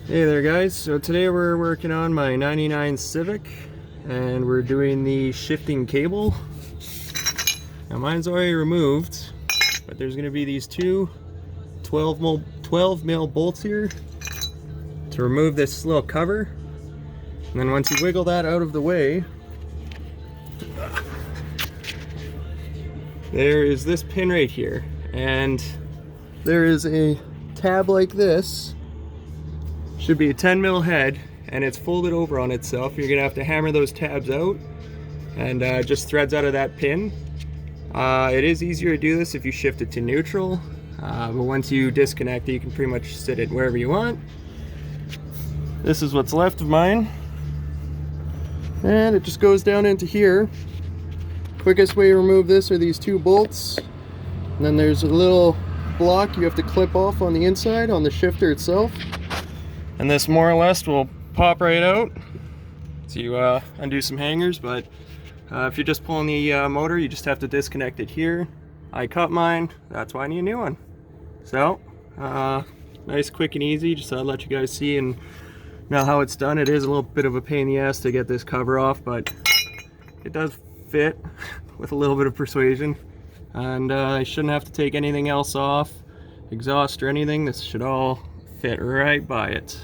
Hey there guys, so today we're working on my 99 Civic and we're doing the shifting cable. Now mine's already removed, but there's going to be these two 12 mil bolts here to remove this little cover. And then once you wiggle that out of the way, there is this pin right here, and there is a tab like this. Should be a 10 mil head, and it's folded over on itself. You're gonna have to hammer those tabs out and just threads out of that pin. It is easier to do this if you shift it to neutral, but once you disconnect it, you can pretty much sit it wherever you want. This is what's left of mine, and it just goes down into here. Quickest way to remove this are these two bolts, and then there's a little block you have to clip off on the inside on the shifter itself. And this more or less will pop right out. So you undo some hangers, but if you're just pulling the motor, you just have to disconnect it here. I cut mine, that's why I need a new one. So, nice, quick and easy, just to let you guys see and know how it's done. It is a little bit of a pain in the ass to get this cover off, but it does fit with a little bit of persuasion. And I shouldn't have to take anything else off, exhaust or anything. This should all fit right by it.